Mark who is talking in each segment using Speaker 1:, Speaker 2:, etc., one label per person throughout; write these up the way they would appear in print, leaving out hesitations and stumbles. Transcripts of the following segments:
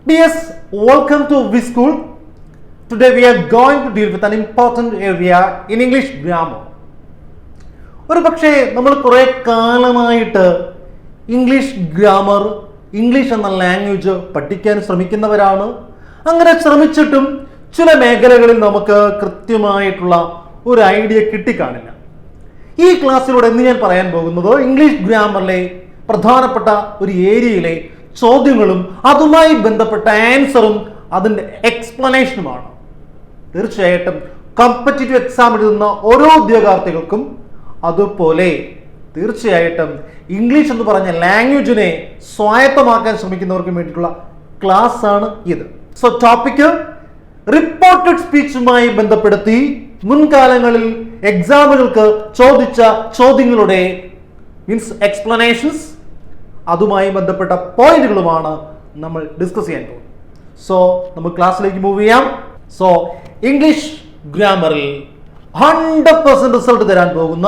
Speaker 1: Dears, welcome to V School. Today we are going to deal with an important area in English grammar. ഒരു പക്ഷേ നമ്മൾ കുറേ കാലമായിട്ട് English grammar, English എന്ന language പഠിക്കാൻ ശ്രമിക്കുന്നവരാണ്. അങ്ങനെ ശ്രമിച്ചിട്ടും ചില മേഖലകളിൽ നമുക്ക് കൃത്യമായിട്ടുള്ള ഒരു ഐഡിയ കിട്ടിക്കാണില്ല. ഈ ക്ലാസ്സിലൂടെ ഇന്ന് ഞാൻ പറയാൻ പോകുന്നത് ഇംഗ്ലീഷ് ഗ്രാമറിലെ പ്രധാനപ്പെട്ട ഒരു ഏരിയയിലെ ചോദ്യങ്ങളും അതുമായി ബന്ധപ്പെട്ട ആൻസറും അതിൻ്റെ എക്സ്പ്ലനേഷനുമാണ്. തീർച്ചയായിട്ടും കോമ്പറ്റീറ്റീവ് എക്സാം എഴുതുന്ന ഓരോ ഉദ്യോഗാർത്ഥികൾക്കും അതുപോലെ തീർച്ചയായിട്ടും ഇംഗ്ലീഷ് എന്ന് പറഞ്ഞ ലാംഗ്വേജിനെ സ്വായത്തമാക്കാൻ ശ്രമിക്കുന്നവർക്കും വേണ്ടിയിട്ടുള്ള ക്ലാസ് ആണ് ഇത്. സോ ടോപ്പിക് റിപ്പോർട്ടഡ് സ്പീച്ചുമായി ബന്ധപ്പെടുത്തി മുൻകാലങ്ങളിൽ എക്സാമുകൾക്ക് ചോദിച്ച ചോദ്യങ്ങളുടെ മീൻസ് എക്സ്പ്ലനേഷൻസ്, അതുമായി ബന്ധപ്പെട്ട പോയിന്റുകളുമാണ് നമ്മൾ ഡിസ്കസ് ചെയ്യാൻ പോകുന്നത്. സോ നമുക്ക് ക്ലാസ്സിലേക്ക് മൂവ് ചെയ്യാം. സോ ഇംഗ്ലീഷ് ഗ്രാമറിൽ 100% റിസൾട്ട് തരാൻ പോകുന്ന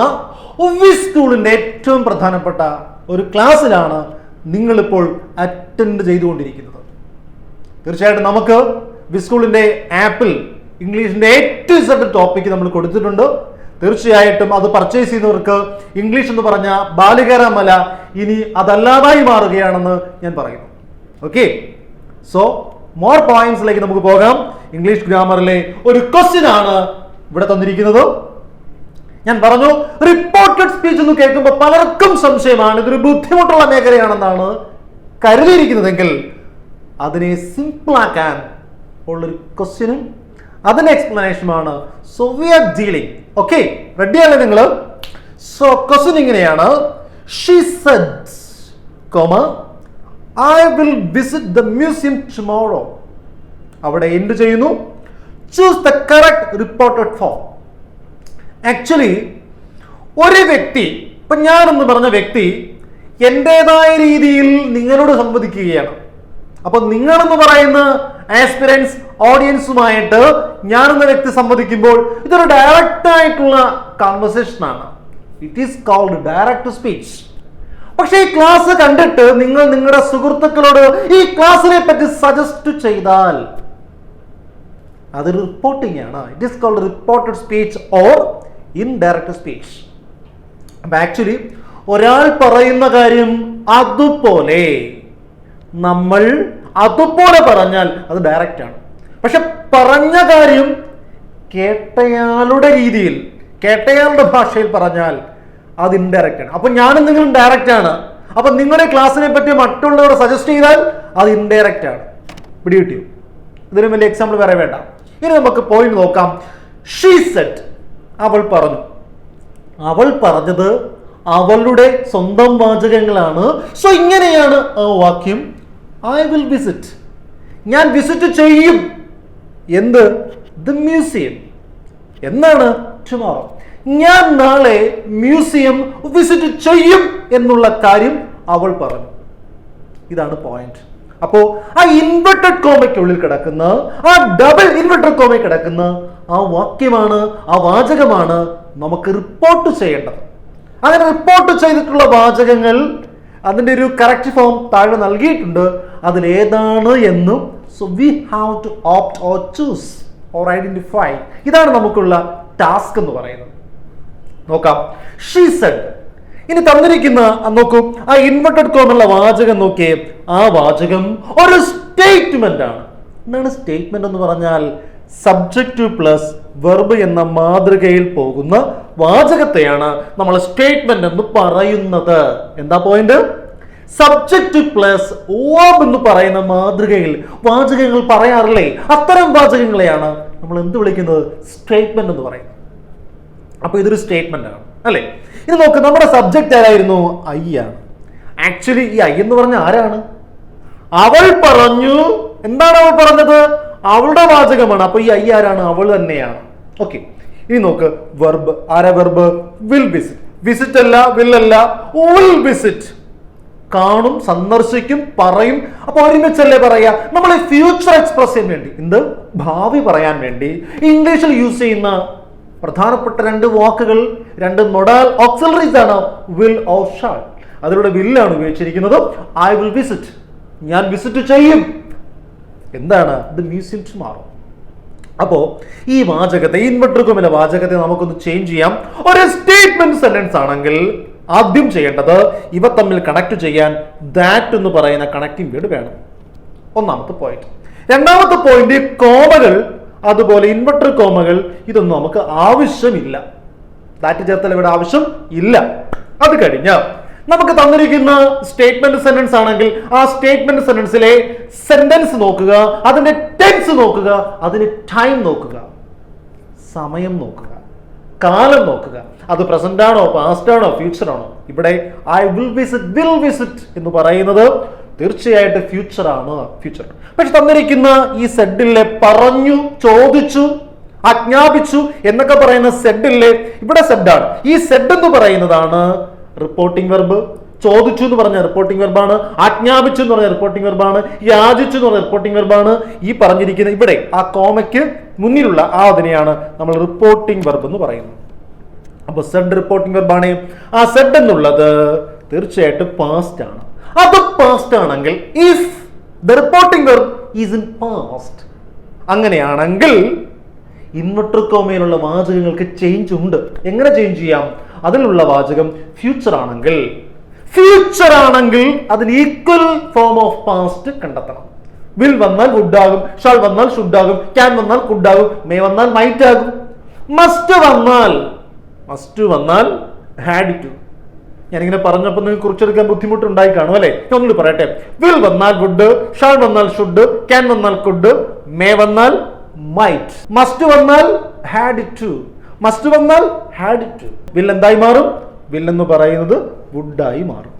Speaker 1: വി സ്കൂളിൻ്റെ ഏറ്റവും പ്രധാനപ്പെട്ട ഒരു ക്ലാസ്സിലാണ് നിങ്ങളിപ്പോൾ അറ്റൻഡ് ചെയ്തുകൊണ്ടിരിക്കുന്നത്. തീർച്ചയായിട്ടും നമുക്ക് വി സ്കൂളിൻ്റെ ആപ്പിൽ ഇംഗ്ലീഷിൻ്റെ ഏറ്റവും ഇഷ്ടപ്പെട്ട ടോപ്പിക്ക് നമ്മൾ കൊടുത്തിട്ടുണ്ട്. തീർച്ചയായിട്ടും അത് പർച്ചേസ് ചെയ്യുന്നവർക്ക് ഇംഗ്ലീഷ് എന്ന് പറഞ്ഞ ബാലികേറ മല ഇനി അതല്ലാതായി മാറുകയാണെന്ന് ഞാൻ പറയുന്നു. ഓക്കെ, സോ മോർ പോയിന്റ്സിലേക്ക് നമുക്ക് പോകാം. ഇംഗ്ലീഷ് ഗ്രാമറിലെ ഒരു ക്വസ്റ്റ്യൻ ആണ് ഇവിടെ തന്നിരിക്കുന്നത്. ഞാൻ പറഞ്ഞു, റിപ്പോർട്ടഡ് സ്പീച്ച് എന്ന് കേൾക്കുമ്പോൾ പലർക്കും സംശയമാണ്, ഇതൊരു ബുദ്ധിമുട്ടുള്ള മേഖലയാണെന്നാണ് കരുതിയിരിക്കുന്നതെങ്കിൽ അതിനെ സിമ്പിളാക്കാൻ ഉള്ളൊരു ക്വസ്റ്റ്യനും അതിന്റെ എക്സ്പ്ലനേഷനുമാണ്. So we are dealing. Okay, ready അല്ലേ നിങ്ങൾ? സോ ക്വസ്റ്റ്യൻ ഇങ്ങനെയാണ്: she said, I will visit the museum tomorrow. അവിടെ എന്ത് ചെയ്യുന്നു? Choose the correct reported form. Actually ഒരു വ്യക്തി, ഇപ്പൊ ഞാനെന്ന് പറഞ്ഞ വ്യക്തി എൻ്റെതായ രീതിയിൽ നിങ്ങളോട് സംവദിക്കുകയാണ്. അപ്പൊ നിങ്ങളെന്ന് പറയുന്ന ആസ്പിറൻസ് ഓഡിയൻസുമായിട്ട് ഞാനെന്ന വ്യക്തി സംവദിക്കുമ്പോൾ ഇതൊരു ഡയറക്റ്റ് ആയിട്ടുള്ള കൺവെർസേഷൻ ആണ്. It is called direct speech. പക്ഷേ ഈ ക്ലാസ് കണ്ടിട്ട് നിങ്ങൾ നിങ്ങളുടെ സുഹൃത്തുക്കളോട് ഈ ക്ലാസ്സിനെ പറ്റി സജസ്റ്റ് ചെയ്താൽ അത് റിപ്പോർട്ടിംഗ് ആണ്. It is called reported speech or indirect speech. അപ്പൊ ആക്ച്വലി ഒരാൾ പറയുന്ന കാര്യം അതുപോലെ നമ്മൾ അതുപോലെ പറഞ്ഞാൽ അത് ഡയറക്റ്റ് ആണ്. പക്ഷെ പറഞ്ഞ കാര്യം കേട്ടയാളുടെ രീതിയിൽ, കേട്ടയാളുടെ ഭാഷയിൽ പറഞ്ഞാൽ അത് ഇൻഡയറക്റ്റ് ആണ്. അപ്പൊ ഞാനും നിങ്ങളും ഡയറക്റ്റ് ആണ്. അപ്പൊ നിങ്ങളുടെ ക്ലാസ്സിനെ പറ്റി മറ്റുള്ളവർ സജസ്റ്റ് ചെയ്താൽ അത് ഇൻഡയറക്റ്റ് ആണ്. പിടികിട്ടിയോ? ഇതിനും വലിയ എക്സാമ്പിൾ വേറെ വേണ്ട. ഇനി നമുക്ക് പോയിന്റ് നോക്കാം. ഷീ സെഡ്, അവൾ പറഞ്ഞു. അവൾ പറഞ്ഞത് അവളുടെ സ്വന്തം വാചകങ്ങളാണ്. സോ ഇങ്ങനെയാണ് ആ വാക്യം: I will visit. ഞാൻ വിസിറ്റ് ചെയ്യും. എന്ത്? The museum. എന്നാണ്? ടുമോറോ. ഞാൻ നാളെ മ്യൂസിയം വിസിറ്റ് ചെയ്യും എന്നുള്ള കാര്യം അവൾ പറഞ്ഞു. ഇതാണ് പോയിന്റ്. അപ്പോ ആ ഇൻവെർട്ടഡ് കോമയ്ക്കുള്ളിൽ കിടക്കുന്ന, ആ ഡബിൾ ഇൻവെർട്ടഡ് കോമയിൽ കിടക്കുന്ന ആ വാക്യമാണ്, ആ വാചകമാണ് നമുക്ക് റിപ്പോർട്ട് ചെയ്യേണ്ടത്. അങ്ങനെ റിപ്പോർട്ട് ചെയ്തിട്ടുള്ള വാചകങ്ങൾ അതിൻ്റെ ഒരു കറക്റ്റ് ഫോം താഴെ നൽകിയിട്ടുണ്ട്. അതിലേതാണ് എന്നും so we have to opt or choose or identify. ഇതാണ് നമുക്കുള്ള ടാസ്ക് എന്ന് പറയുന്നത്. നോക്കാം. She said. ഇനി തന്നിരിക്കുന്ന നോക്കൂ, ആ ഇൻവെർട്ടഡ് കോമുള്ള വാചകം നോക്കിയേ. ആ വാചകം ഒരു സ്റ്റേറ്റ്മെന്റ് ആണ്. എന്താണ് സ്റ്റേറ്റ്മെന്റ് എന്ന് പറഞ്ഞാൽ? സബ്ജക്റ്റ് പ്ലസ് വെർബ് എന്ന മാതൃകയിൽ പോകുന്ന വാചകത്തെയാണ് നമ്മൾ സ്റ്റേറ്റ്മെന്റ് എന്ന് പറയുന്നത്. എന്താ പോയിന്റ്? സബ്ജക്റ്റ് പ്ലസ് വേർബ് എന്ന് പറയുന്ന മാതൃകയിൽ വാചകങ്ങൾ പറയാറില്ലേ? അത്തരം വാചകങ്ങളെയാണ് നമ്മൾ എന്ത് വിളിക്കുന്നത്? സ്റ്റേറ്റ്മെന്റ് എന്ന് പറയുന്നത്. അപ്പൊ ഇതൊരു സ്റ്റേറ്റ്മെന്റ് ആണ് അല്ലെ? ഇത് നോക്ക്, നമ്മുടെ സബ്ജക്റ്റ് ആരായിരുന്നു? ഐ ആണ്. ആക്ച്വലി ഈ ഐ എന്ന് പറഞ്ഞ ആരാണ്? അവൾ പറഞ്ഞു. എന്താണ് അവൾ പറഞ്ഞത്? അവളുടെ വാചകമാണ്. അപ്പൊ ഈ ഐ ആരാണ്? അവൾ തന്നെയാണ്. ഓക്കെ, ഇനി നോക്ക് വെർബ്. ആരാ വെർബ്? Will visit. വിസിറ്റ് അല്ല, വിൽ അല്ല, വിൽ വിസിറ്റ്. കാണും, സന്ദർശിക്കും, പറയും. അപ്പൊ ഒരുമിച്ചല്ലേ പറയാ? നമ്മൾ ഫ്യൂച്ചർ എക്സ്പ്രസ് ചെയ്യാൻ വേണ്ടി, എന്ത് ഭാവി പറയാൻ വേണ്ടി ഇംഗ്ലീഷിൽ യൂസ് ചെയ്യുന്ന പ്രധാനപ്പെട്ട രണ്ട് വാക്കുകൾ, രണ്ട് മൊഡാൽ ഓക്സിലറീസ് ആണ് വിൽ ഓർ ഷാൾ. അതിലൂടെ വില്ലാണ് ഉപയോഗിച്ചിരിക്കുന്നത്. ഐ വിൽ വിസിറ്റ്, ഞാൻ വിസിറ്റ് ചെയ്യും. എന്താണ് ദ മ്യൂസിയം ടുമോറോ. അപ്പോ ഈ വാചകത്തെ, ഇൻവെർട്ടർ കോമയിലെ വാചകത്തെ നമുക്കൊന്ന് ചേഞ്ച് ചെയ്യാം. ഒരു സ്റ്റേറ്റ്മെന്റ് സെന്റൻസ് ആണെങ്കിൽ ആദ്യം ചെയ്യേണ്ടത് ഇവ തമ്മിൽ കണക്ട് ചെയ്യാൻ ദാറ്റ് എന്ന് പറയുന്ന കണക്റ്റിംഗ് വേർഡ് വേണം. ഒന്നാമത്തെ പോയിന്റ്. രണ്ടാമത്തെ പോയിന്റ്, കോമകൾ അതുപോലെ ഇൻവെർട്ടർ കോമകൾ ഇതൊന്നും നമുക്ക് ആവശ്യമില്ല. ദാറ്റ് ചേർത്തൽ ഇവിടെ ആവശ്യം ഇല്ല. അത് കഴിഞ്ഞ് നമുക്ക് തന്നിരിക്കുന്ന സ്റ്റേറ്റ്മെന്റ് സെന്റൻസ് ആണെങ്കിൽ ആ സ്റ്റേറ്റ്മെന്റ് സെന്റൻസിലെ സെന്റൻസ് നോക്കുക, അതിന്റെ ടെൻസ് നോക്കുക, അതിന് ടൈം നോക്കുക, സമയം നോക്കുക, കാലം നോക്കുക. അത് പ്രസന്റ് ആണോ, പാസ്റ്റ് ആണോ, ഫ്യൂച്ചർ ആണോ? ഇവിടെ ഐ വിൽ വിസിറ്റ് എന്ന് പറയുന്നത് തീർച്ചയായിട്ടും ഫ്യൂച്ചർ ആണ്, ഫ്യൂച്ചർ. പക്ഷെ തന്നിരിക്കുന്ന ഈ സെഡിലെ പറഞ്ഞു, ചോദിച്ചു, ആജ്ഞാപിച്ചു എന്നൊക്കെ പറയുന്ന സെഡിലെ ഇവിടെ സെഡാണ്. ഈ സെഡ് എന്ന് പറയുന്നതാണ് റിപ്പോർട്ടിംഗ് വെർബ്. ചോദിച്ചു എന്ന് പറഞ്ഞ റിപ്പോർട്ടിംഗ് വെർബാണ്, ആജ്ഞാപിച്ചു എന്ന് പറഞ്ഞ റിപ്പോർട്ടിംഗ് വെർബാണ്, യാചിച്ചു എന്ന് പറഞ്ഞ റിപ്പോർട്ടിംഗ് വെർബാണ്. ഈ പറഞ്ഞിരിക്കുന്ന ഇവിടെ ആ കോമയ്ക്ക് മുന്നിലുള്ള ആ അതിനെയാണ് നമ്മൾ റിപ്പോർട്ടിംഗ് വെർബ് എന്ന് പറയുന്നത്. അപ്പൊ സെഡ് റിപ്പോർട്ടിംഗ് വെർബാണ്. ആ സെഡ് എന്നുള്ളത് തീർച്ചയായിട്ടും പാസ്റ്റ് ആണ്. അത് പാസ്റ്റ് ആണെങ്കിൽ if the reporting verb is in past, അങ്ങനെയാണെങ്കിൽ ഇൻവെർട്ടർ കോമയിലുള്ള വാചകങ്ങൾക്ക് ചേഞ്ച് ഉണ്ട്. എങ്ങനെ ചേഞ്ച് ചെയ്യാം? അതിലുള്ള വാചകം ഫ്യൂച്ചർ ആണെങ്കിൽ അതിന് ഈക്വൽ ഫോം ഓഫ് പാസ്റ്റ് കണ്ടെത്തണം. വിൽ വന്നാൽ വുഡ് ആകും, ഷാൾ വന്നാൽ ഷുഡ് ആകും, ക്യാൻ വന്നാൽ കുഡ് ആകും, മേ വന്നാൽ മൈറ്റ് ആകും, മസ്റ്റ് വന്നാൽ ഹാഡ് ടു. ഞാനിങ്ങനെ പറഞ്ഞപ്പോൾ നിങ്ങൾക്ക് കുറിച്ചെടുക്കാൻ ബുദ്ധിമുട്ടുണ്ടായി കാണും അല്ലെ? ഒന്നുകൂടി പറയട്ടെ. വിൽ വന്നാൽ വുഡ്, ഷാൾ വന്നാൽ ഷുഡ്, ക്യാൻ വന്നാൽ കുഡ്, മേ വന്നാൽ മൈറ്റ്, മസ്റ്റ് വന്നാൽ ഹാഡ് ടു, വിൽ എന്തായി മാറും? വിൽ എന്ന് പറയുന്നത് വുഡായി മാറും.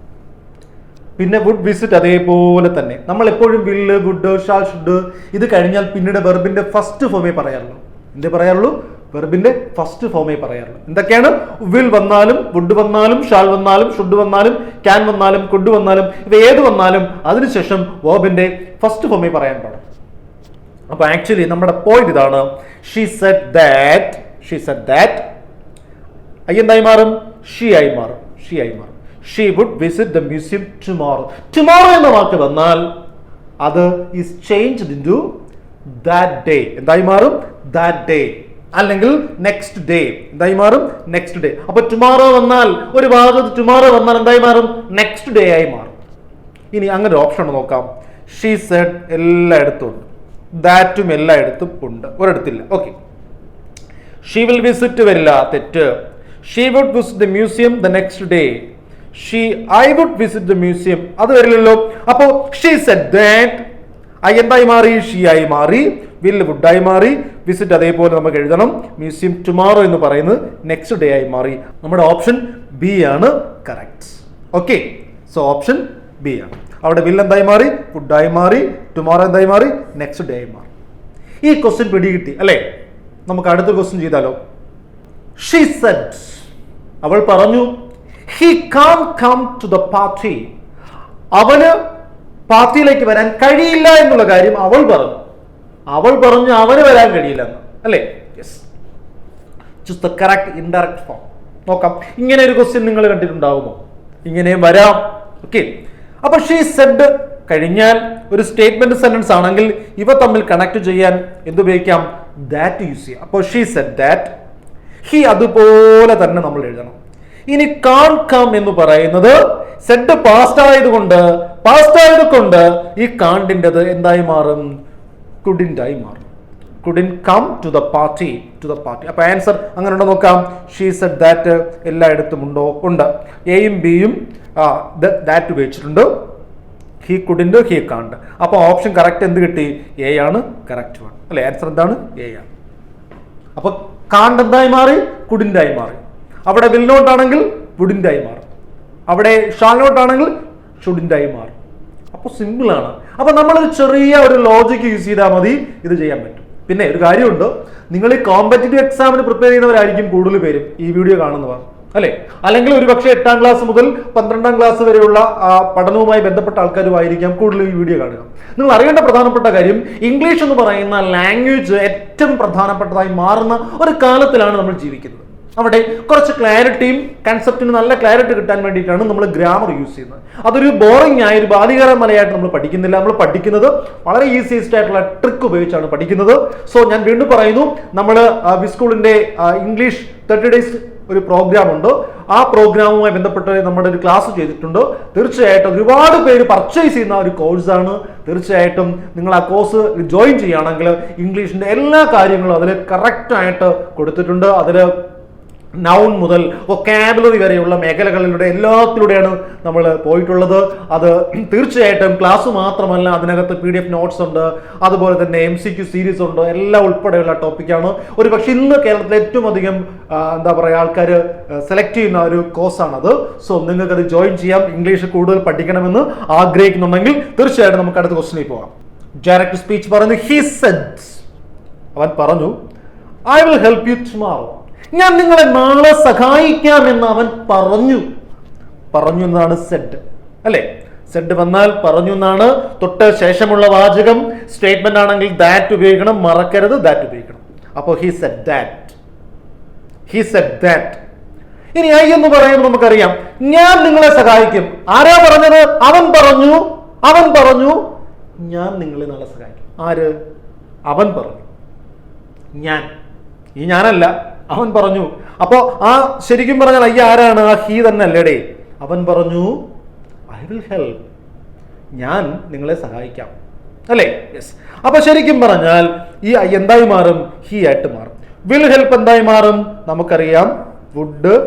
Speaker 1: പിന്നെ വുഡ് വിസിറ്റ് അതേപോലെ തന്നെ. നമ്മൾ എപ്പോഴും വില്ല്, വുഡ്, ഷാൾ, ഷുഡ് ഇത് കഴിഞ്ഞാൽ പിന്നീട് വെർബിന്റെ ഫസ്റ്റ് ഫോമേ പറയാറുള്ളൂ. എന്തേ പറയാറുള്ളൂ? വെർബിന്റെ ഫസ്റ്റ് ഫോമേ പറയാറുള്ളൂ. എന്തൊക്കെയാണ്? വിൽ വന്നാലും, വുഡ് വന്നാലും, ഷാൾ വന്നാലും, ഷുഡ് വന്നാലും, ക്യാൻ വന്നാലും, കുഡ് വന്നാലും, ഇവ ഏത് വന്നാലും അതിനുശേഷം വെർബിന്റെ ഫസ്റ്റ് ഫോമേ പറയാൻ പാടും. അപ്പൊ ആക്ച്വലി നമ്മുടെ പോയിന്റ് ഇതാണ്. ഷീ സെഡ് ദാറ്റ് ഐ എന്തായി മാറും? ഷീ ആയി മാറും. She would visit the museum tomorrow. Tomorrow എന്ന വാക്ക് വന്നാൽ അത് is changed into that day. എന്തായി മാറും? That day. അല്ലെങ്കിൽ നെക്സ്റ്റ് ഡേ. എന്തായി മാറും? Next day. അപ്പൊ ടുമോറോ വന്നാൽ, ഒരു ഭാഗത്ത് ടുമോറോ വന്നാൽ എന്തായി മാറും? നെക്സ്റ്റ് ഡേ ആയി മാറും. ഇനി അങ്ങനെ ഒരു ഓപ്ഷൻ നോക്കാം. ഷീ സെഡ് എല്ലായിടത്തും ഉണ്ട്, ദാറ്റും എല്ലായിടത്തും ഉണ്ട്, ഒരിടത്തില്ല. ഓക്കെ. ഷീ വിൽ വിസിറ്റ് വരില്ല, തെറ്റ്. She would visit the museum the next day. I would visit the museum, അത് വരില്ലല്ലോ. അപ്പോ ഷീ സെഡ് ദാറ്റ് ഐ എന്തായി മാറി? ഷീ ആയി മാറി. വിൽ വുഡായി മാറി. വിസിറ്റ് അതേപോലെ നമുക്ക് എഴുതണം. മ്യൂസിയം ടുമോറോ എന്ന് പറയുന്നത് നെക്സ്റ്റ് ഡേ ആയി മാറി. നമ്മുടെ ഓപ്ഷൻ ബി ആണ് correct. Okay, so option B ആണ്. അവിടെ വിൽ എന്തായി മാറി? വുഡായി മാറി. ടുമോറോ എന്തായി മാറി? നെക്സ്റ്റ് ഡേ ആയി മാറി. ഈ ക്വസ്റ്റ്യൻ പിടികിട്ടി അല്ലേ? നമുക്ക് അടുത്ത ക്വസ്റ്റ്യൻ ചെയ്താലോ? ഷീ സെഡ്, അവൾ പറഞ്ഞു, he can't come to the party. അവന് പാർട്ടിയിലേക്ക് വരാൻ കഴിയില്ല എന്നുള്ള കാര്യം അവൾ പറഞ്ഞു. അവന് വരാൻ കഴിയില്ല എന്ന് അല്ലേ? Yes, choose the correct indirect form. നോക്കാം, ഇങ്ങനെ ഒരു ക്വസ്റ്റ്യൻ നിങ്ങൾ കണ്ടിട്ടുണ്ടാവുമോ? ഇങ്ങനെ വരാം. ഓക്കെ, അപ്പൊ ഷീ സെഡ് കഴിഞ്ഞാൽ ഒരു സ്റ്റേറ്റ്മെന്റ് സെന്റൻസ് ആണെങ്കിൽ ഇവ തമ്മിൽ കണക്ട് ചെയ്യാൻ എന്തുപയോഗിക്കാം? ദാറ്റ് യൂസ് ചെയ്യാം. അപ്പോൾ ഷീ സെഡ് ദാറ്റ്, ഹി അതുപോലെ തന്നെ നമ്മൾ എഴുതണം. ഇനി കാൺ കം എന്ന് പറയുന്നത് സെഡ് പാസ്റ്റ് ആയതുകൊണ്ട് ഈ കാണ്ടിൻ്റെത് എന്തായി മാറും? കുഡിന്റ് ആയി മാറും. Couldn't come to the party. അപ്പൊ ആൻസർ അങ്ങനെ ഉണ്ടോ നോക്കാം. ഷീ സെഡ് ദാറ്റ് എല്ലായിടത്തും ഉണ്ടോ? ഉണ്ട്. എയും ബിയും ദാറ്റ് ഉപയോഗിച്ചിട്ടുണ്ട്. ഹി കുഡിന്റ്, ഹി കാണ്ട്. അപ്പൊ ഓപ്ഷൻ കറക്റ്റ് എന്ത് കിട്ടി? എ ആണ് കറക്റ്റ് വൺ അല്ലെ? ആൻസർ എന്താണ്? എ ആണ്. അപ്പൊ കാണ്ട് എന്തായി മാറി? കുഡിന്റ് ആയി മാറി. അവിടെ വിൽ നോട്ട് ആണെങ്കിൽ വുഡിന്റ് ആയി മാറും. അവിടെ ഷാൾ നോട്ട് ആണെങ്കിൽ ഷുഡിന്റ് ആയി മാറും. അപ്പോൾ സിമ്പിൾ ആണ്. അപ്പൊ നമ്മളൊരു ചെറിയ ഒരു ലോജിക്ക് യൂസ് ചെയ്താൽ മതി ഇത് ചെയ്യാൻ പറ്റും. പിന്നെ ഒരു കാര്യമുണ്ട്, നിങ്ങൾ ഈ കോമ്പറ്റേറ്റീവ് എക്സാമിന് പ്രിപ്പയർ ചെയ്യുന്നവരായിരിക്കും കൂടുതൽ പേരും ഈ വീഡിയോ കാണുന്നവർ അല്ലെ? അല്ലെങ്കിൽ ഒരു പക്ഷേ 8ാം ക്ലാസ് മുതൽ 12ാം ക്ലാസ് വരെയുള്ള പഠനവുമായി ബന്ധപ്പെട്ട ആൾക്കാരുമായിരിക്കാം കൂടുതൽ ഈ വീഡിയോ കാണുക. നിങ്ങൾ അറിയേണ്ട പ്രധാനപ്പെട്ട കാര്യം, ഇംഗ്ലീഷ് എന്ന് പറയുന്ന ലാംഗ്വേജ് ഏറ്റവും പ്രധാനപ്പെട്ടതായി മാറുന്ന ഒരു കാലത്തിലാണ് നമ്മൾ ജീവിക്കുന്നത്. അവിടെ കുറച്ച് ക്ലാരിറ്റിയും കൺസെപ്റ്റിന് നല്ല ക്ലാരിറ്റി കിട്ടാൻ വേണ്ടിയിട്ടാണ് നമ്മൾ ഗ്രാമർ യൂസ് ചെയ്യുന്നത്. അതൊരു ബോറിംഗ് ആയ ഒരു ബാലികരമലയായിട്ട് നമ്മൾ പഠിക്കുന്നില്ല. നമ്മൾ പഠിക്കുന്നത് വളരെ ഈസിയസ്റ്റ് ആയിട്ടുള്ള ട്രിക്ക് ഉപയോഗിച്ചാണ് പഠിക്കുന്നത്. സോ ഞാൻ വീണ്ടും പറയുന്നു, നമ്മൾ വിസ്കൂളിന്റെ ഇംഗ്ലീഷ് 30 days ഒരു പ്രോഗ്രാം ഉണ്ട്. ആ പ്രോഗ്രാമുമായി ബന്ധപ്പെട്ട് നമ്മുടെ ഒരു ക്ലാസ് ചെയ്തിട്ടുണ്ട്. തീർച്ചയായിട്ടും ഒരുപാട് പേര് പർച്ചേസ് ചെയ്യുന്ന ഒരു കോഴ്സാണ്. തീർച്ചയായിട്ടും നിങ്ങൾ ആ കോഴ്സ് ജോയിൻ ചെയ്യുകയാണെങ്കിൽ ഇംഗ്ലീഷിന്റെ എല്ലാ കാര്യങ്ങളും അതിൽ കറക്റ്റായിട്ട് കൊടുത്തിട്ടുണ്ട്. അതിൽ നൗൺ മുതൽ വൊക്കാബുലറി വരെയുള്ള മേഖലകളിലൂടെ എല്ലാത്തിലൂടെയാണ് നമ്മൾ പോയിട്ടുള്ളത്. അത് തീർച്ചയായിട്ടും ക്ലാസ് മാത്രമല്ല, അതിനകത്ത് PDF നോട്ട്സ് ഉണ്ട്, അതുപോലെ തന്നെ MCQ സീരീസ് ഉണ്ട്, എല്ലാം ഉൾപ്പെടെയുള്ള ടോപ്പിക്കാണ്. ഒരു പക്ഷേ ഇന്ന് കേരളത്തിൽ ഏറ്റവും അധികം എന്താ പറയുക ആൾക്കാർ സെലക്ട് ചെയ്യുന്ന ഒരു കോഴ്സാണത്. സോ നിങ്ങൾക്കത് ജോയിൻ ചെയ്യാം. ഇംഗ്ലീഷ് കൂടുതൽ പഠിക്കണമെന്ന് ആഗ്രഹിക്കുന്നുണ്ടെങ്കിൽ തീർച്ചയായിട്ടും നമുക്ക് അടുത്ത ക്വസ്റ്റിനിൽ പോകാം. ഡയറക്റ്റ് സ്പീച്ച് പറയുന്നു, ഹി സെഡ്, അവൻ പറഞ്ഞു, I will help you tomorrow, ഞാൻ നിങ്ങളെ നാളെ സഹായിക്കാമെന്ന് അവൻ പറഞ്ഞു. പറഞ്ഞു എന്നാണ് സെഡ്, അല്ലെ? സെഡ് വന്നാൽ പറഞ്ഞു എന്നാണ്. തൊട്ട് ശേഷമുള്ള വാചകം സ്റ്റേറ്റ്മെന്റ് ആണെങ്കിൽ ദാറ്റ് ഉപയോഗിക്കണം, മറക്കരുത്, ദാറ്റ് ഉപയോഗിക്കണം. അപ്പോൾ he said that, he said that. ഇനി ഐ എന്ന് പറയുമ്പോൾ നമുക്കറിയാം, ഞാൻ നിങ്ങളെ സഹായിക്കും. ആരാ പറഞ്ഞത്? അവൻ പറഞ്ഞു. അവൻ പറഞ്ഞു ഞാൻ നിങ്ങളെ നാളെ സഹായിക്കും. ആര്? അവൻ പറഞ്ഞു. ഞാൻ, ഈ ഞാനല്ല, അവൻ പറഞ്ഞു. അപ്പോ ആ ശരിക്കും പറഞ്ഞാൽ അയ്യ ആരാണ്? ആ ഹീ തന്നെ അല്ലേടേ. അവൻ പറഞ്ഞു ഐ വിൽ ഹെൽപ്പ്, ഞാൻ നിങ്ങളെ സഹായിക്കാം, അല്ലേ? യെസ്. അപ്പൊ ശരിക്കും പറഞ്ഞാൽ ഈ ഐ എന്തായി മാറും? ഹീ ആയിട്ട് മാറും. വിൽ ഹെൽപ്പ് എന്തായി മാറും? നമുക്കറിയാം, വുഡ്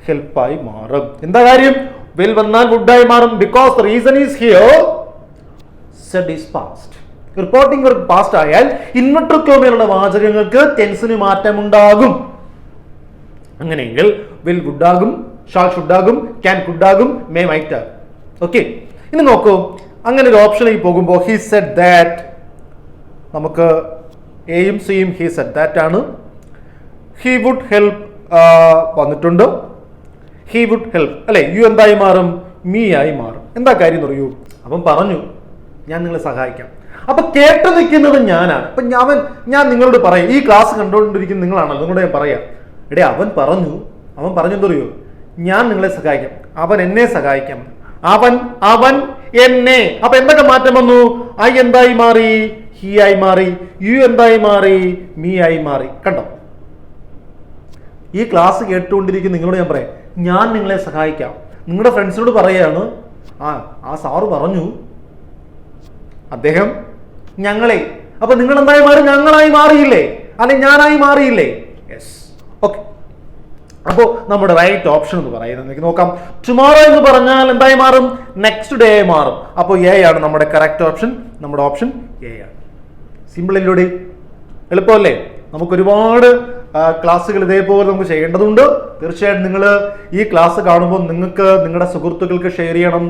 Speaker 1: ഹെൽപ്പായി മാറും. എന്താ കാര്യം? വിൽ വന്നാൽ വുഡായി മാറും. Because the reason is here said is past. Reporting ഒരു പാസ്റ്റ് ആയാൽ ഇൻവെർട്ടർ കോമയിലുള്ള വാചകങ്ങൾക്ക് ടെൻസിന് മാറ്റമുണ്ടാകും. അങ്ങനെയെങ്കിൽ വിൽ വുഡാകും, ഷാൾ ഷുഡാകും, ക്യാൻ കുഡാകും, മേ മൈറ്റ് ആകും. ഓക്കെ, ഇനി നോക്കൂ, അങ്ങനെ ഒരു ഓപ്ഷനിലേക്ക് പോകുമ്പോൾ ഹി സെഡ് ദാറ്റ്, നമുക്ക് എയും സിയും ഹി സെഡ് ദാറ്റ് ആണ്. ഹി വുഡ് ഹെൽപ്പ് വന്നിട്ടുണ്ട്. ഹി വുഡ് ഹെൽപ്പ്, അല്ലെ? യു എന്തായി മാറും? മീ ആയി മാറും. എന്താ കാര്യം എന്ന് പറയൂ? അവൻ പറഞ്ഞു ഞാൻ നിങ്ങളെ സഹായിക്കാം. അപ്പൊ കേട്ടു നിൽക്കുന്നത് ഞാനാണ്. അപ്പൊ ഞാൻ നിങ്ങളോട് പറയാം, ഈ ക്ലാസ് കണ്ടുകൊണ്ടിരിക്കുന്ന നിങ്ങളാണല്ലോ, നിങ്ങളോട് ഞാൻ പറയാം, എടേ അവൻ പറഞ്ഞു എന്താ പറയൂ? ഞാൻ നിങ്ങളെ സഹായിക്കാം, അവൻ എന്നെ സഹായിക്കാം, അവൻ എന്നെ. അപ്പൊ എന്തൊക്കെ മാറ്റം വന്നു? ഐ എന്തായി മാറി? ഹി ആയി മാറി. യു എന്തായി മാറി? മീ ആയി മാറി. കണ്ടോ? ഈ ക്ലാസ് കേട്ടുകൊണ്ടിരിക്കുന്ന നിങ്ങളോട് ഞാൻ പറയാം, ഞാൻ നിങ്ങളെ സഹായിക്കാം. നിങ്ങളുടെ ഫ്രണ്ട്സിനോട് പറയാണ്, ആ സാറ് പറഞ്ഞു, അദ്ദേഹം ഞങ്ങളെ. അപ്പൊ നിങ്ങൾ എന്തായി മാറി? ഞങ്ങളായി മാറിയില്ലേ? അല്ലെ ഞാനായി മാറിയില്ലേ? യെസ്. ഓക്കെ, അപ്പോ നമ്മുടെ റൈറ്റ് ഓപ്ഷൻ എന്ന് പറയുന്നത് നോക്കാം. ടുമോറോ എന്ന് പറഞ്ഞാൽ എന്തായി മാറും? നെക്സ്റ്റ് ഡേ ആയി മാറും. അപ്പോൾ എ ആണ് നമ്മുടെ കറക്റ്റ് ഓപ്ഷൻ. നമ്മുടെ ഓപ്ഷൻ എ ആണ്. സിമ്പിൾ അല്ലേ? എളുപ്പമല്ലേ? നമുക്ക് ഒരുപാട് ക്ലാസ്സുകൾ ഇതേപോലെ നമുക്ക് ചെയ്യേണ്ടതുണ്ട്. തീർച്ചയായിട്ടും നിങ്ങൾ ഈ ക്ലാസ് കാണുമ്പോൾ നിങ്ങൾക്ക് നിങ്ങളുടെ സുഹൃത്തുക്കൾക്ക് ഷെയർ ചെയ്യണം,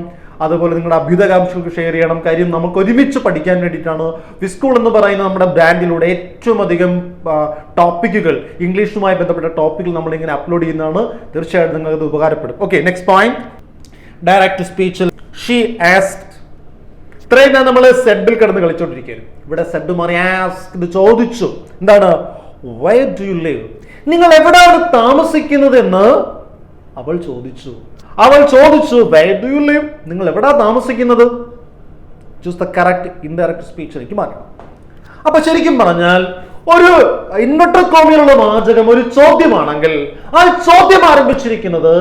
Speaker 1: അതുപോലെ നിങ്ങളുടെ അഭ്യുതകാംക്ഷകൾക്ക് ഷെയർ ചെയ്യണം. കാര്യം നമുക്ക് ഒരുമിച്ച് പഠിക്കാൻ വേണ്ടിയിട്ടാണ് വിസ്കൂൾ എന്ന് പറയുന്ന നമ്മുടെ ബ്രാൻഡിലൂടെ ഏറ്റവും അധികം ടോപ്പിക്കുകൾ, ഇംഗ്ലീഷുമായി ബന്ധപ്പെട്ട ടോപ്പിക്കുകൾ നമ്മളിങ്ങനെ അപ്ലോഡ് ചെയ്യുന്നതാണ്. തീർച്ചയായിട്ടും നിങ്ങൾക്ക് ഇത് ഉപകാരപ്പെടും. ഓക്കെ, നെക്സ്റ്റ് പോയിന്റ്, ഡയറക്റ്റ് സ്പീച്ചിൽ ഷീ ആസ്ക്ഡ്. ഇത്രയും ഞാൻ നമ്മൾ സെഡിൽ കിടന്ന് കളിച്ചോണ്ടിരിക്കുകയായിരുന്നു. ഇവിടെ സെഡ് മാറി ആസ്ക്ഡ്, ചോദിച്ചു. എന്താണ്? where do you live? നിങ്ങൾ എവിടെയാണ് താമസിക്കുന്നത് എന്ന് അവൾ ചോദിച്ചു. where do you live? നിങ്ങൾ എവിടാ താമസിക്കുന്നത്? ചൂസ് ദ കറക്റ്റ് ഇൻഡയറക്റ്റ് സ്പീച്ചിലേക്ക് മാറ്റണം. അപ്പൊ ശരിക്കും പറഞ്ഞാൽ ഒരു ഇൻവെർട്ടർ കോമയിലുള്ള വാചകം ഒരു ചോദ്യമാണെങ്കിൽ ആ ചോദ്യം ആരംഭിച്ചിരിക്കുന്നത്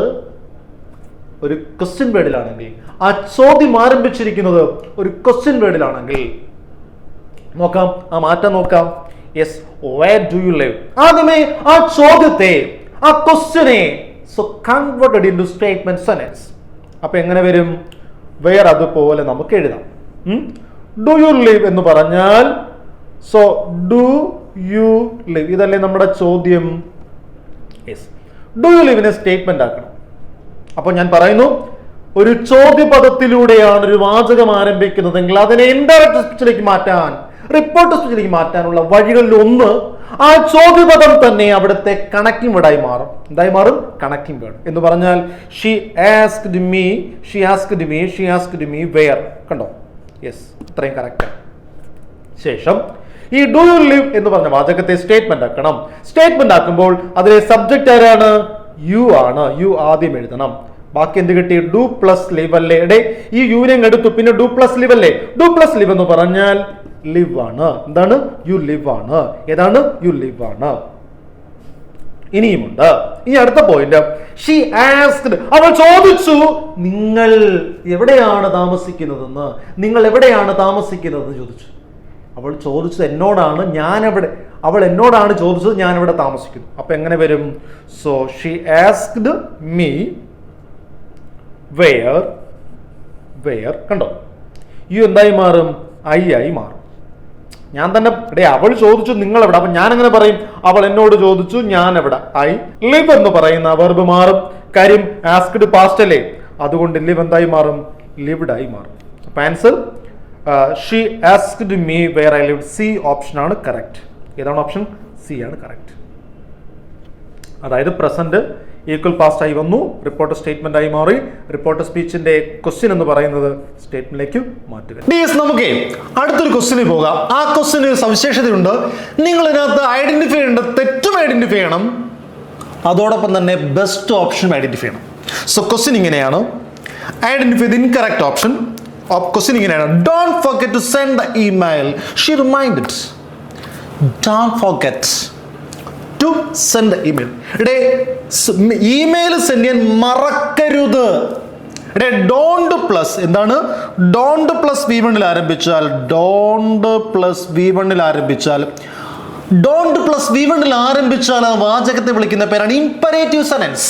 Speaker 1: ഒരു ക്വസ്റ്റ്യൻ വേർഡിലാണെങ്കിൽ, ആ ചോദ്യം ആരംഭിച്ചിരിക്കുന്നത് ഒരു ക്വസ്റ്റ്യൻ വേർഡിലാണെങ്കിൽ നോക്കാം, ആ മാറ്റം നോക്കാം. Yes, where do you live? ആദ്യമേ ആ ചോദ്യത്തെ, ആ ക്വസ്റ്റ്യനെ കൺവേർട്ടഡ് ഇൻടു സ്റ്റേറ്റ്മെന്റ് സെന്റൻസ്. അപ്പൊ എങ്ങനെ വരും? വേർ അതുപോലെ നമുക്ക് എഴുതാം. ഡു യു ലിവ് എന്ന് പറഞ്ഞാൽ, സോ ഡു യു ലിവ്, ഇതല്ലേ നമ്മുടെ ചോദ്യം. യെസ്, ഡു യു ലിവിനെ സ്റ്റേറ്റ്മെന്റ് ആക്കണം. അപ്പൊ ഞാൻ പറയുന്നു, ഒരു ചോദ്യപദത്തിലൂടെയാണ് ഒരു വാചകം ആരംഭിക്കുന്നതെങ്കിൽ അതിനെ ഇൻഡയറക്റ്റ് സ്പീച്ചിലേക്ക് മാറ്റാൻ, റിപ്പോർട്ട് സ്പീച്ചിലേക്ക് മാറ്റാനുള്ള വഴികളിൽ ഒന്ന് ആ ചോദ്യപദം തന്നെ അവിടുത്തെ കണക്റ്റിംഗ് വേർഡായി മാറും. എന്തായി മാറും? കണക്റ്റിംഗ് വേർഡ് എന്ന് പറഞ്ഞാൽ she asked me, she asked me, she asked me where. കണ്ടോ? യെസ്, ഇത്രയും കറക്റ്റ്. ശേഷം ഈ ഡു യു ലിവ് എന്ന് പറഞ്ഞ വാചകത്തെ സ്റ്റേറ്റ്മെന്റ് ആക്കണം. സ്റ്റേറ്റ്മെന്റ് ആക്കുമ്പോൾ അതിലെ സബ്ജക്റ്റ് ആരാണ്? യു ആണ്. യു ആദ്യം എഴുതണം. ബാക്കി എന്ത് കിട്ടി? ഡു പ്ലസ് ലിവ് അല്ലേ? എടേ ഈ യുവിനെ എടുത്തു, പിന്നെ ഡു പ്ലസ് ലിവ് അല്ലേ? ഡു പ്ലസ് ലിവ് എന്ന് പറഞ്ഞാൽ ലിവ് ആണ്. എന്താണ്? യു ലിവ് ആണ്. ഏതാണ്? യു ലിവ് ആണ്. ഇനിയുമുണ്ട്. ഇനി അടുത്ത പോയിന്റ്, ഷീ ആസ്ക്ഡ്, അവൾ ചോദിച്ചു നിങ്ങൾ എവിടെയാണ് താമസിക്കുന്നതെന്ന്. നിങ്ങൾ എവിടെയാണ് താമസിക്കുന്നതെന്ന് ചോദിച്ചു. അവൾ ചോദിച്ചത് എന്നോടാണ്, അവൾ എന്നോടാണ് ചോദിച്ചത് ഞാൻ ഇവിടെ താമസിക്കുന്നു. അപ്പൊ എങ്ങനെ വരും? So she asked me where. കണ്ടോ? യു എന്തായി മാറും? ഐ ആയി മാറും. ഞാൻ തന്നെ അവൾ ചോദിച്ചു നിങ്ങൾ എവിടെ, അപ്പൊ ഞാൻ എങ്ങനെ പറയും? അവൾ എന്നോട് ചോദിച്ചു ഞാൻ എവിടെ. ഐ ലിവ് എന്ന് പറയുന്ന വെർബ് മാറും. കാര്യം ആസ്ക്ഡ് പാസ്റ്റ് അല്ലേ, അതുകൊണ്ട് ലിവ് എന്തായി മാറും? ലിവ്ഡ് ആയി മാറും. അപ്പൊ answer she asked me where I live. C option ആണ് കറക്റ്റ്. ഏതാണ് ഓപ്ഷൻ? സി ആണ് കറക്റ്റ്. അതായത് പ്രസന്റ് ഈക്വൽ പാസ്റ്റ് ആയി വന്നു, റിപ്പോർട്ട് സ്റ്റേറ്റ്മെന്റ് ആയി മാറി. റിപ്പോർട്ട് സ്പീച്ചിന്റെ ക്വസ്റ്റ്യൻ എന്ന് പറയുന്നത് സ്റ്റേറ്റ്മെന്റിലേക്ക് മാറ്റുക. നമുക്ക് അടുത്തൊരു ക്വസ്റ്റ്യനിൽ പോകാം. ആ ക്വസ്റ്റ്യന് സവിശേഷതയുണ്ട്. നിങ്ങൾ ഇതിനകത്ത് ഐഡന്റിഫൈ ചെയ്യേണ്ട തെറ്റും ഐഡന്റിഫൈ ചെയ്യണം, അതോടൊപ്പം തന്നെ ബെസ്റ്റ് ഓപ്ഷൻ ഐഡന്റിഫൈ ചെയ്യണം. സോ ക്വസ്റ്റ്യൻ ഇങ്ങനെയാണ്, identify the incorrect option. Question ഇങ്ങനെയാണ്, don't forget to send the email. She reminded. Don't forget to send the email. Email send ചെയ്യാൻ മറക്കരുത്. ഡോണ്ട് പ്ലസ് എന്താണ്? ഡോണ്ട് പ്ലസ് V1 ആരംഭിച്ചാൽ ആ വാചകത്തെ വിളിക്കുന്ന പേരാണ് ഇംപരേറ്റീവ് സെന്റൻസ്.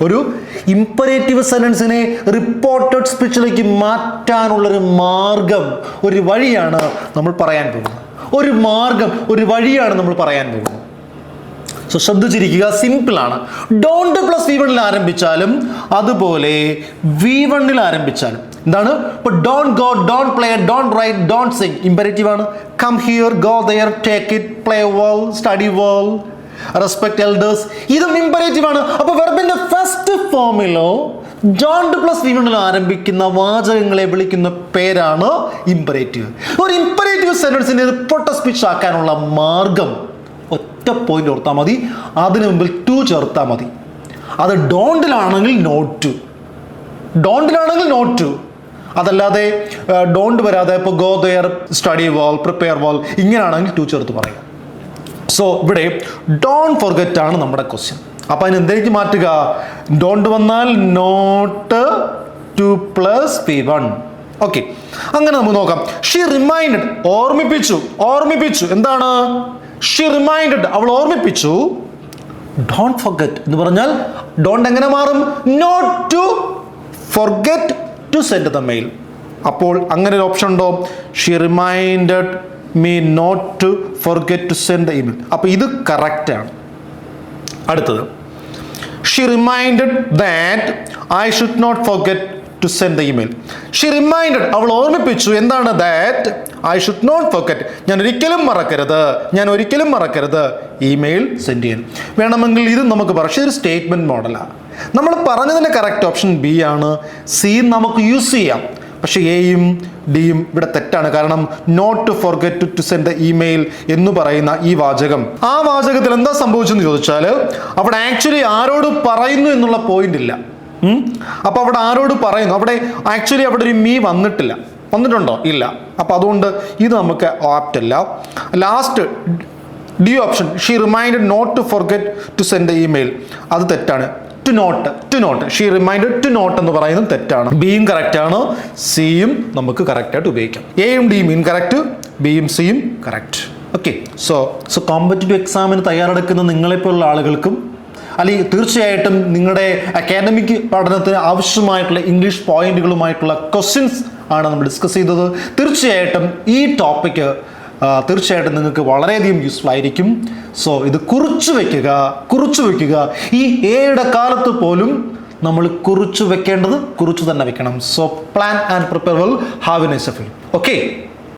Speaker 1: ഒരു ഇംപരേറ്റീവ് സെന്റൻസിനെ റിപ്പോർട്ടഡ് സ്പീച്ചിലേക്ക് മാറ്റാനുള്ളൊരു മാർഗം, ഒരു വഴിയാണ് നമ്മൾ പറയാൻ പോകുന്നത്. ഒരു വഴിയാണ് നമ്മൾ പറയാൻ പോകുന്നത്. സോ ശ്രദ്ധിച്ചിരിക്കുക, സിമ്പിൾ ആണ്. ഡോണ്ട് പ്ലസ് V1 ആരംഭിച്ചാലും അതുപോലെ V1 ആരംഭിച്ചാലും എന്താണ്? ഇപ്പൊ don't go, don't play, don't write, don't sing imperative ആണ്. Come here, go there, take it, play well, study well, respect elders, ഇതും ഇംപരേറ്റീവ് ആണ്. അപ്പൊ വെർബിന്റെ ഫസ്റ്റ് ഫോമിലോ ഡോണ്ട് പ്ലസ് V1 ആരംഭിക്കുന്ന വാചകങ്ങളെ വിളിക്കുന്ന പേരാണ് ഇംപരേറ്റീവ്. ഒരു ഇംപരേറ്റീവ് സെന്റൻസിനെ റിപ്പോർട്ടഡ് സ്പീച്ച് ആക്കാനുള്ള മാർഗം ഒറ്റ പോയിന്റ് ഓർത്താൽ മതി. അതിന് മുമ്പിൽ ടു ചേർത്താൽ മതി. അത് ഡോണ്ടിലാണെങ്കിൽ നോട്ട് ടു, അതല്ലാതെ ഡോണ്ട് വരാതെ ഇപ്പോൾ go there, study well, prepare well ഇങ്ങനെയാണെങ്കിൽ ടു ചേർത്ത് പറയാം. സോ ഇവിടെ ഡോണ്ട് ഫോർഗെറ്റ് ആണ് നമ്മുടെ ക്വസ്റ്റ്യൻ. അപ്പൊ അതിന് എന്തിലേക്ക് മാറ്റുക? ഡോണ്ട് വന്നാൽ not two plus V1. Okay, അങ്ങനെ നമുക്ക് നോക്കാം. ഷീ റിമൈൻഡഡ്, ഓർമ്മിപ്പിച്ചു. എന്താണ്? ഷീ റിമൈൻഡഡ്, അവൾ ഓർമ്മിപ്പിച്ചു. ഡോണ്ട് ഫോർഗെറ്റ് എന്ന് പറഞ്ഞാൽ ഡോണ്ട് എങ്ങനെ മാറും? Not to forget to send the mail. അപ്പോൾ അങ്ങനെ ഒരു ഓപ്ഷൻ ഉണ്ടോ? She reminded me not to forget to send the email. അപ്പോൾ ഇത് കറക്റ്റ് ആണ്. അടുത്തത്, she reminded that I should not forget to send the email. She reminded, അവൾ ഓർമ്മിപ്പിച്ചു. എന്താണ്? That I should not forget, ഞാൻ ഒരിക്കലും മറക്കരുത് ഇമെയിൽ സെൻഡ് ചെയ്യാൻ. വേണമെങ്കിൽ ഇത് നമുക്ക് പറയാം, ഒരു സ്റ്റേറ്റ്മെന്റ് മോഡലാണ്. നമ്മൾ പറഞ്ഞതിൻ്റെ കറക്റ്റ് ഓപ്ഷൻ ബി ആണ്. സി നമുക്ക് യൂസ് ചെയ്യാം, പക്ഷേ എയും ഡിയും ഇവിടെ തെറ്റാണ്. കാരണം not to forget to send the email എന്ന് പറയുന്ന ഈ വാചകം, ആ വാചകത്തിൽ എന്താ സംഭവിച്ചെന്ന് ചോദിച്ചാൽ അവിടെ ആക്ച്വലി ആരോട് പറയുന്നു എന്നുള്ള പോയിന്റ് ഇല്ല. അപ്പൊ അവിടെ ആരോട് പറയുന്നു, അവിടെ ആക്ച്വലി അവിടെ ഒരു മീ വന്നിട്ടുണ്ടോ? ഇല്ല. അപ്പൊ അതുകൊണ്ട് ഇത് നമുക്ക് ആപ്റ്റ് അല്ല. Last D option, she reminded not to forget to send the email, അത് തെറ്റാണ്. To not she reminded to not എന്ന് പറയുന്നത് തെറ്റാണ്. ബിയും കറക്റ്റ് ആണ്, സിയും നമുക്ക് കറക്റ്റ് ആയിട്ട് ഉപയോഗിക്കാം. എയും ഡിയും ഇൻകറക്റ്റ്, ബിയും സിയും കറക്റ്റ്. ഓക്കെ, സോ കോമ്പറ്റീറ്റീവ് എക്സാമിന് തയ്യാറെടുക്കുന്ന നിങ്ങളെപ്പോലുള്ള ആളുകൾക്കും അല്ലെങ്കിൽ തീർച്ചയായിട്ടും നിങ്ങളുടെ അക്കാഡമിക് പഠനത്തിന് ആവശ്യമായിട്ടുള്ള ഇംഗ്ലീഷ് പോയിന്റുകളുമായിട്ടുള്ള ക്വസ്റ്റ്യൻസ് ആണ് നമ്മൾ ഡിസ്കസ് ചെയ്തത്. തീർച്ചയായിട്ടും ഈ ടോപ്പിക്ക് തീർച്ചയായിട്ടും നിങ്ങൾക്ക് വളരെയധികം യൂസ്ഫുൾ ആയിരിക്കും. സോ ഇത് കുറിച്ചു വെക്കുക. ഈ എയുടെ കാലത്ത് പോലും നമ്മൾ കുറിച്ചു വെക്കേണ്ടത് കുറിച്ചു തന്നെ വെക്കണം. So plan and prepare well. Have A nice day. Okay.